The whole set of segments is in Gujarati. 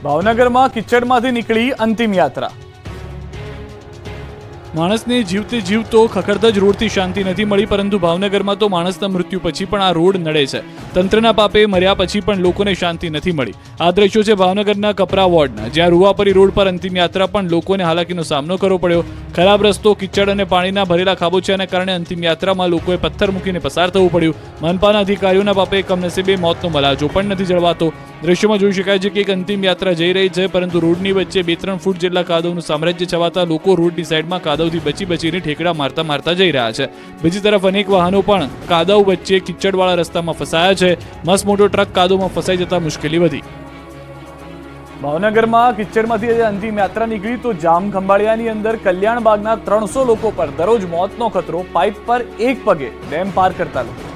ભાવનગરમાં કિચડમાંથી નીકળી અંતિમ યાત્રા। માણસને જીવતે જીવતો ખખડધજ રોડથી શાંતિ નથી મળી, પરંતુ ભાવનગરમાં તો માણસના મૃત્યુ પછી પણ આ રોડ નડે છે। તંત્રના પાપે મર્યા પછી પણ લોકોને શાંતિ નથી મળી। આ દ્રશ્યો છે ભાવનગરના કપરા વોર્ડના, જ્યાં રૂવાપરી રોડ પર અંતિમ યાત્રા પણ લોકોને હાલાકીનો સામનો કરવો પડ્યો। ખરાબ રસ્તો, કિચડ અને પાણીના ભરેલા ખાબોચિયાને કારણે અંતિમ યાત્રામાં લોકોએ પથ્થર મૂકીને પસાર થવું પડ્યું। મનપાના અધિકારીઓના પાપે કમનસીબે મોતનો મલાજો પણ નથી જળવાતો। દ્રશ્યોમાં જોઈ શકાય છે કે એક અંતિમ યાત્રા જઈ રહી છે, પરંતુ રોડની વચ્ચે 2-3 ફૂટ જેટલા કાદવનું સામ્રાજ્ય છવાતા લોકો રોડની સાઈડમાં કાદવથી બચીને ઠેકડા મારતા જઈ રહ્યા છે। બીજી તરફ અનેક વાહનો પણ કાદવ વચ્ચે કિચડવાળા રસ્તામાં ફસાયા છે। મસ્ત મોટો ટ્રક કાદવમાં ફસાઈ જતા મુશ્કેલી વધી। ભાવનગરમાં કિચડમાંથી અંતિમ યાત્રા નીકળી તો જામ ખંભાળિયાની અંદર કલ્યાણબાગના 300 લોકો પર દરરોજ મોતનો ખતરો। પાઇપ પર એક પગે ડેમ પાર કરતા લોકો।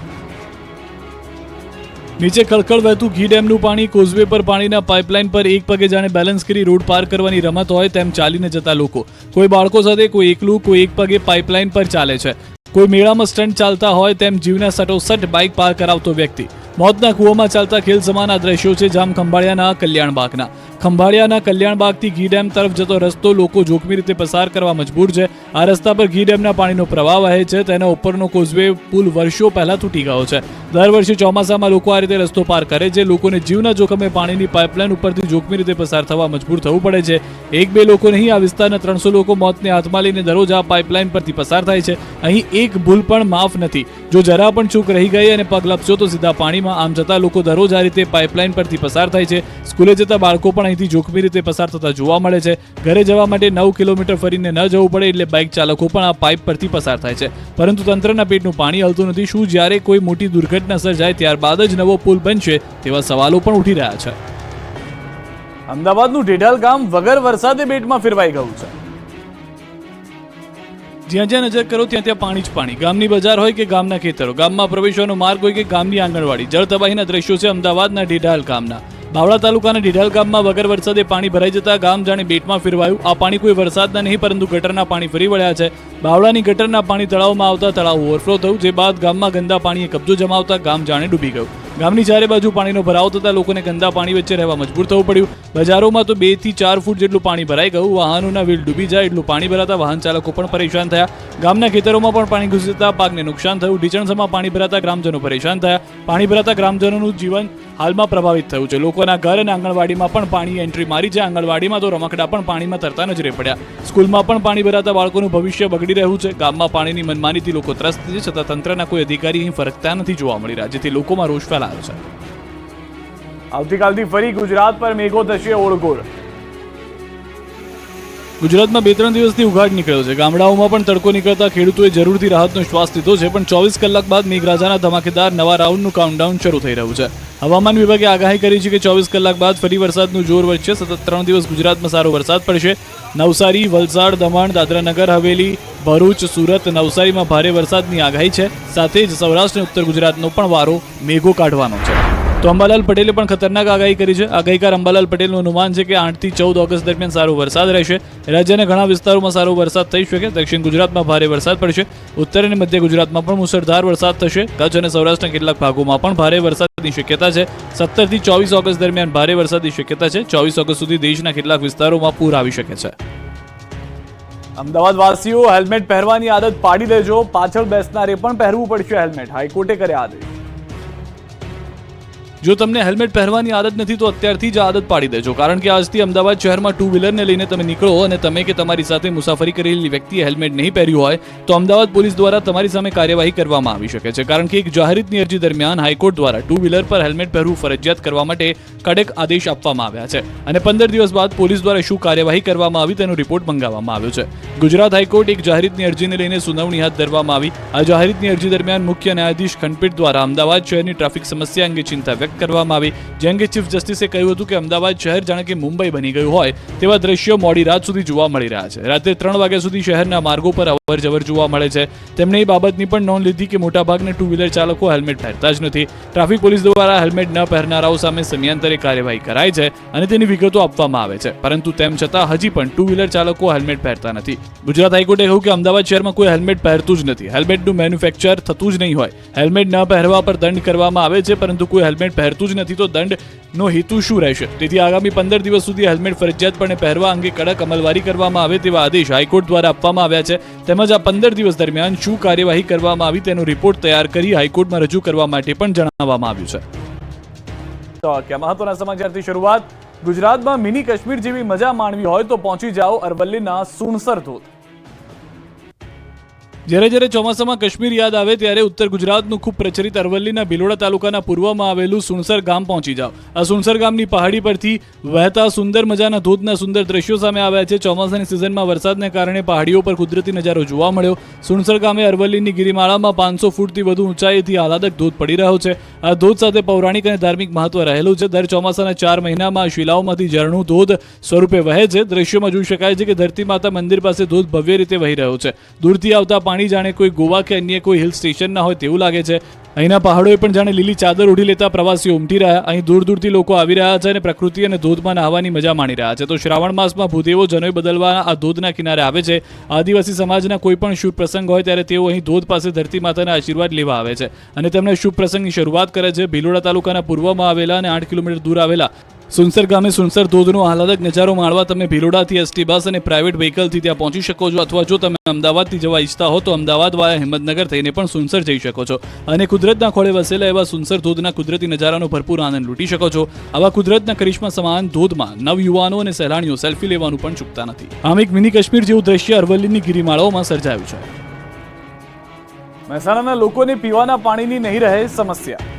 નીચે ખળખળ વહેતું ઘી ડેમનું પાણી, કોઝવે પર પાણીના પાઇપલાઇન પર એક પગે જાણે બેલેન્સ કરી રોડ પાર કરવાની રમત હોય તેમ ચાલીને જતા લોકો। કોઈ બાળકો સાથે, કોઈ એકલું, કોઈ એક પગે પાઇપલાઇન પર ચાલે છે। કોઈ મેળામાં સ્ટન્ટ ચાલતા હોય તેમ જીવના સટોસટ બાઇક પાર કરાવતો વ્યક્તિ। મોતના કૂવામાં ચાલતા ખેલ સમાન આ દ્રશ્યો છે જામ ખંભાળિયાના કલ્યાણબાગના। ખંભાળિયાના કલ્યાણબાગથી ઘી ડેમ તરફ જતો રસ્તો લોકો જોખમી રીતે પસાર કરવા મજબૂર છે। આ રસ્તા પર ઘી ડેમના પાણીનો પ્રવાહ વહે છે। તેના ઉપરનો કોઝવે પુલ વર્ષો પહેલા તૂટી ગયો છે। દર વર્ષે ચોમાસામાં લોકો આ રીતે રસ્તો પાર કરે છે। લોકોને જીવના જોખમે પાણીની પાઇપલાઇન ઉપરથી જોખમી રીતે પસાર થવા મજબૂર થવું પડે છે। 1-2 લોકો નહીં, આ વિસ્તારના 300 લોકો મોતને હાથમાં લઈને દરરોજ આ પાઇપલાઇન પરથી પસાર થાય છે। અહીં એક ભૂલ પણ માફ નથી। જો જરા પણ ચૂક રહી ગઈ અને પગ લપસ્યો તો સીધા પાણીમાં। આમ છતાં લોકો દરરોજ આ રીતે પાઇપલાઇન પરથી પસાર થાય છે। સ્કૂલે જતા બાળકો પણ અહીંથી જોખમી રીતે પસાર થતા જોવા મળે છે। ઘરે જવા માટે 9 કિલોમીટર ફરીને ન જવું પડે એટલે બાઇક ચાલકો પણ આ પાઇપ પરથી પસાર થાય છે, પરંતુ તંત્રના પેટનું પાણી હલતું નથી। શું જ્યારે કોઈ મોટી દુર્ઘટના સર્જાય ત્યારબાદ જ નવો પુલ બનશે તેવા સવાલો પણ ઉઠી રહ્યા છે। અમદાવાદનું ઢેઢાલ ગામ વગર વરસાદે બેટમાં ફેરવાઈ ગયું છે। જ્યાં જ્યાં નજર કરો ત્યાં પાણી જ પાણી। ગામની બજાર હોય કે ગામના ખેતરો, ગામમાં પ્રવેશવાનો માર્ગ હોય કે ગામની આંગણવાડી, જળ તબાહીના દ્રશ્યો છે અમદાવાદના ઢેઢાલ ગામના। બાવળા તાલુકાના ઢેઢાલ ગામમાં વગર વરસાદે પાણી ભરાઈ જતા ગામ જાણે બેટમાં ફેરવાયું। આ પાણી કોઈ વરસાદના નહીં પરંતુ ગટરના પાણી ફરી વળ્યા છે। બાવળાની ગટરના પાણી તળાવમાં આવતા તળાવ ઓવરફ્લો થયું, જે બાદ ગામમાં ગંદા પાણીએ કબજો જમાવતા ગામ જાણે ડૂબી ગયું। ગામની ચારે બાજુ પાણીનો ભરાવ થતા લોકોને ગંદા પાણી વચ્ચે રહેવા મજબૂર થવું પડ્યું। બજારોમાં તો 2 થી 4 ફૂટ જેટલું પાણી ભરાઈ ગયું। વાહનોના વ્હીલ ડૂબી જાય એટલું પાણી ભરાતા વાહન ચાલકો પણ પરેશાન થયા। ગામના ખેતરોમાં પણ પાણી ઘૂસી જતા પાકને નુકસાન થયું। ઢીચણસમાં પાણી ભરાતા ગ્રામજનો પરેશાન થયા। પાણી ભરાતા ગ્રામજનોનું જીવન હાલમાં પ્રભાવિત થયું છે। લોકોના ઘર અને આંગણવાડીમાં પણ પાણી એન્ટ્રી મારી છે। આંગણવાડીમાં તો રમકડા પણ પાણીમાં તરતા નજરે પડ્યા। સ્કૂલમાં પણ પાણી ભરાતા બાળકોનું ભવિષ્ય બગડી રહ્યું છે। ગામમાં પાણીની મનમાનીથી લોકો ત્રસ્ત છે, છતાં તંત્રના કોઈ અધિકારી અહીં ફરકતા નથી જોવા મળી રહ્યા, જેથી લોકોમાં રોષ ફેલાયો છે। આવતીકાલથી ફરી ગુજરાત પર મેઘો થશે ઓળઘોળ। ગુજરાતમાં 2-3 દિવસથી ઉઘાડ નીકળ્યો છે। ગામડાઓમાં પણ તડકો નીકળતા ખેડૂતોએ જરૂરથી રાહતનો શ્વાસ લીધો છે, પણ 24 કલાક બાદ મેઘરાજાના ધમાકેદાર નવા રાઉન્ડનું કાઉન્ટડાઉન શરૂ થઈ રહ્યું છે। હવામાન વિભાગે આગાહી કરી છે કે 24 કલાક બાદ ફરી વરસાદનું જોર વધશે। સતત 3 દિવસ ગુજરાતમાં સારો વરસાદ પડશે। નવસારી, વલસાડ, દમણ, દાદરાનગર હવેલી, ભરૂચ, સુરત, નવસારીમાં ભારે વરસાદની આગાહી છે। સાથે જ સૌરાષ્ટ્ર અને ઉત્તર ગુજરાતનો પણ વારો મેઘો કાઢવાનો છે। તો અંબાલાલ પટેલે પણ ખતરનાક આગાહી કરી છે। આગાહીકાર અંબાલાલ પટેલનું અનુમાન છે કે 8 થી 14 ઓગસ્ટ દરમિયાન સારો વરસાદ રહેશે। રાજ્યના ઘણા વિસ્તારોમાં સારો વરસાદ થઈ શકે। દક્ષિણ ગુજરાતમાં ભારે વરસાદ પડશે। ઉત્તર અને મધ્ય ગુજરાતમાં પણ મુસળધાર વરસાદ થશે। કચ્છ અને સૌરાષ્ટ્રના કેટલાક ભાગોમાં પણ ભારે વરસાદની શક્યતા છે। 17 થી 24 ઓગસ્ટ દરમિયાન ભારે વરસાદની શક્યતા છે। 24 ઓગસ્ટ સુધી દેશના કેટલાક વિસ્તારોમાં પૂર આવી શકે છે। અમદાવાદ વાસીઓ હેલ્મેટ પહેરવાની આદત પાડી દેજો। પાછળ બેસનારે પણ પહેરવું પડશે હેલ્મેટ, હાઈકોર્ટે કર્યા આદેશ। જો તમને હેલ્મેટ પહેરવાની આદત નથી તો અત્યારથી જ આદત પાડી દેજો, કારણ કે આજથી અમદાવાદ શહેરમાં 2 વ્હીલરને લઈને તમે નીકળો અને તમે કે તમારી સાથે મુસાફરી કરેલી વ્યક્તિએ હેલ્મેટ નહીં પહેર્યું હોય તો અમદાવાદ પોલીસ દ્વારા તમારી સામે કાર્યવાહી કરવામાં આવી શકે છે। કારણ કે એક જાહેરહિતની અરજી દરમિયાન હાઈકોર્ટ દ્વારા 2 વ્હીલર પર હેલ્મેટ પહેરવું ફરજિયાત કરવા માટે કડક આદેશ આપવામાં આવ્યા છે અને 15 દિવસ બાદ પોલીસ દ્વારા શું કાર્યવાહી કરવામાં આવી તેનો રિપોર્ટ મંગાવવામાં આવ્યો છે। ગુજરાત હાઈકોર્ટ એક જાહેરહિતની અરજીને લઈને સુનાવણી હાથ ધરવામાં આવી। આ જાહેરહિતની અરજી દરમિયાન મુખ્ય ન્યાયાધીશ ખંડપીઠ દ્વારા અમદાવાદ શહેરની ટ્રાફિક સમસ્યા અંગે ચિંતા વ્યક્ત કરવામાં આવી। જે અંગે ચીફ જસ્ટિસે કહ્યું હતું કે અમદાવાદ શહેર જાણે કે મુંબઈ બની ગયું હોય તેવા દ્રશ્યો મોડી રાત સુધી જોવા મળી રહ્યા છે। રાત્રે 3 વાગ્યા સુધી શહેરના માર્ગો પર અવરજવર જોવા મળે છે। તેમણે એ બાબતની પણ નોંધ લીધી કે મોટાભાગના 2 વ્હીલર ચાલકો હેલ્મેટ પહેરતા જ નથી। ટ્રાફિક પોલીસ દ્વારા હેલ્મેટ ન પહેરનારાઓ સામે સમયાંતરે કાર્યવાહી કરાય છે અને તેની વિગતો આપવામાં આવે છે, પરંતુ તેમ છતાં હજી પણ 2 વ્હીલર ચાલકો હેલ્મેટ પહેરતા નથી। ગુજરાત હાઈકોર્ટે કહ્યું કે અમદાવાદ શહેરમાં કોઈ હેલ્મેટ પહેરતું જ નથી। હેલ્મેટનું મેન્યુફેક્ચર થતું જ નહીં હોય। હેલ્મેટ ન પહેરવા પર દંડ કરવામાં આવે છે, પરંતુ કોઈ હેલ્મેટ પહેરતું જ નથી તો દંડનો હેતુ શું રહેશે? તેથી આગામી 15 દિવસ સુધી હેલ્મેટ ફરજિયાતપણે પહેરવા અંગે કડક અમલવારી કરવામાં આવે તેવા આદેશ હાઈકોર્ટ દ્વારા આપવામાં આવ્યા છે. તેમજ આ 15 દિવસ દરમિયાન શું કાર્યવાહી કરવામાં આવી તેનો રિપોર્ટ તૈયાર કરી હાઈકોર્ટમાં રજૂ કરવા માટે પણ જણાવવામાં આવ્યું છે. તો કે મહત્વના સમાચારથી શરૂઆત. ગુજરાતમાં મિની કાશ્મીર જેવી મજા માણવી હોય તો પહોંચી જાઓ અરવલ્લીના સુણસર ધોધ. જ્યારે જ્યારે ચોમાસામાં કાશ્મીર યાદ આવે ત્યારે ઉત્તર ગુજરાતનું ખૂબ પ્રચલિત અરવલ્લીના ભિલોડા તાલુકાના પૂર્વમાં આવેલું સુણસર ગામ પહોંચી જાઓ. આ સુણસર ગામની પહાડી પરથી વહેતા સુંદર મજાના ધોધના સુંદર દ્રશ્યો સામે આવ્યા છે. ચોમાસાની સિઝનમાં વરસાદને કારણે પહાડીઓ પર કુદરતી નજારો જોવા મળ્યો. સુણસર ગામે અરવલ્લીની ગિરિમાળામાં 500 ફૂટથી વધુ ઊંચાઈથી આહલાદક ધોધ પડી રહ્યો છે. આ ધોધ સાથે પૌરાણિક અને ધાર્મિક મહત્વ રહેલું છે. દર ચોમાસાના 4 મહિનામાં શિલાઓમાંથી ઝરણું ધોધ સ્વરૂપે વહે છે. દ્રશ્યોમાં જોઈ શકાય છે કે ધરતી માતા મંદિર પાસે ધોધ ભવ્ય રીતે વહી રહ્યો છે. દૂરથી આવતા પાણી જાણે કોઈ ગોવા કે અન્ય કોઈ હિલ સ્ટેશનના હોય તેવું લાગે છે. અહીંના પહાડોએ પણ જાણે લીલી ચાદર ઓઢી લેતા પ્રવાસીઓ ઉમટી રહ્યા. અહીં દૂર દૂરથી લોકો આવી રહ્યા છે અને પ્રકૃતિ અને ધોધમાં નહાવાની મજા માણી રહ્યા છે. તો શ્રાવણ માસમાં ભૂદેવો જનોઈ બદલવા આ ધોધના કિનારે આવે છે. આદિવાસી સમાજના કોઈ પણ શુભ પ્રસંગ હોય ત્યારે તેઓ અહીં ધોધ પાસે ધરતી માતાના આશીર્વાદ લેવા આવે છે અને તેમણે શુભ પ્રસંગની શરૂઆત કરે છે. ભિલોડા તાલુકાના પૂર્વમાં આવેલા અને 8 કિલોમીટર દૂર આવેલા સુનસર ગામે સુનસર ધોધનો આહલાદક નજારો માણવા તમે ભિલોડાથી એસટી બસ અને પ્રાઇવેટ વ્હીકલથી ત્યાં પહોંચી શકો છો, અથવા જો તમે અમદાવાદથી જવા ઈચ્છતા હો તો અમદાવાદ વાયા હિંમતનગર થઈને પણ સુનસર જઈ શકો છો અને કુદરતના ખોળે વસેલા એવા સુનસર ધોધના કુદરતી નજારાનો ભરપૂર આનંદ લૂંટી શકો છો. આવા કુદરતના કરિશ્મા સમાન ધોધમાં નવયુવાનો અને સહેલાણીઓ સેલ્ફી લેવાનું પણ ચૂકતા નથી. આમ એક મિની કાશ્મીર જેવું દ્રશ્ય અરવલ્લીની ગિરિમાળાઓમાં સર્જાયું છે. મહેસાણાના લોકોને પીવાના પાણીની નહીં રહે સમસ્યા.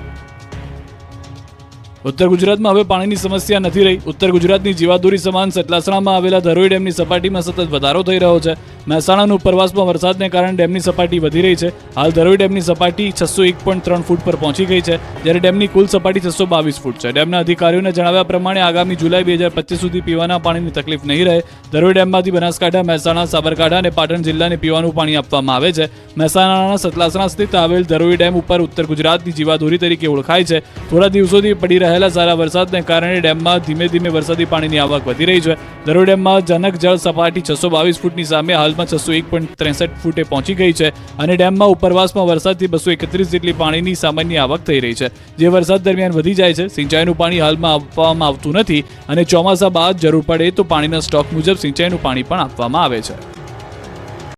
ઉત્તર ગુજરાતમાં હવે પાણીની સમસ્યા નથી રહી. ઉત્તર ગુજરાતની જીવાદોરી સમાન સતલાસણામાં આવેલા ધરોઈ ડેમની સપાટીમાં સતત વધારો થઈ રહ્યો છે. મહેસાણાના ઉપરવાસમાં વરસાદને કારણે ડેમની સપાટી વધી રહી છે. હાલ ધરોઈ ડેમની સપાટી 601.3 ફૂટ પર પહોંચી ગઈ છે, જ્યારે ડેમની કુલ સપાટી 622 ફૂટ છે. ડેમના અધિકારીઓને જણાવ્યા પ્રમાણે આગામી જુલાઈ 2025 સુધી પીવાના પાણીની તકલીફ નહીં રહે. ધરોઈ ડેમમાંથી બનાસકાંઠા, મહેસાણા, સાબરકાંઠા અને પાટણ જિલ્લાને પીવાનું પાણી આપવામાં આવે છે. મહેસાણાના સતલાસણા સ્થિત આવેલ ધરોઈ ડેમ ઉપર ઉત્તર ગુજરાતની જીવાદોરી તરીકે ઓળખાય છે. થોડા દિવસોથી પડી રહેલા સારા વરસાદને કારણે ડેમમાં ધીમે ધીમે વરસાદી પાણીની આવક વધી રહી છે. ધરોઈ ડેમમાં જનક જળ સપાટી 622 ફૂટની સામે હાલમાં 601.63 ફૂટે પહોંચી ગઈ છે અને ડેમમાં ઉપરવાસમાં વરસાદથી 231 જેટલી પાણીની સામાન્ય આવક થઈ રહી છે, જે વરસાદ દરમિયાન વધી જાય છે. સિંચાઈનું પાણી હાલમાં આપવામાં આવતું નથી અને ચોમાસા બાદ જરૂર પડે તો પાણીના સ્ટોક મુજબ સિંચાઈનું પાણી પણ આપવામાં આવે છે.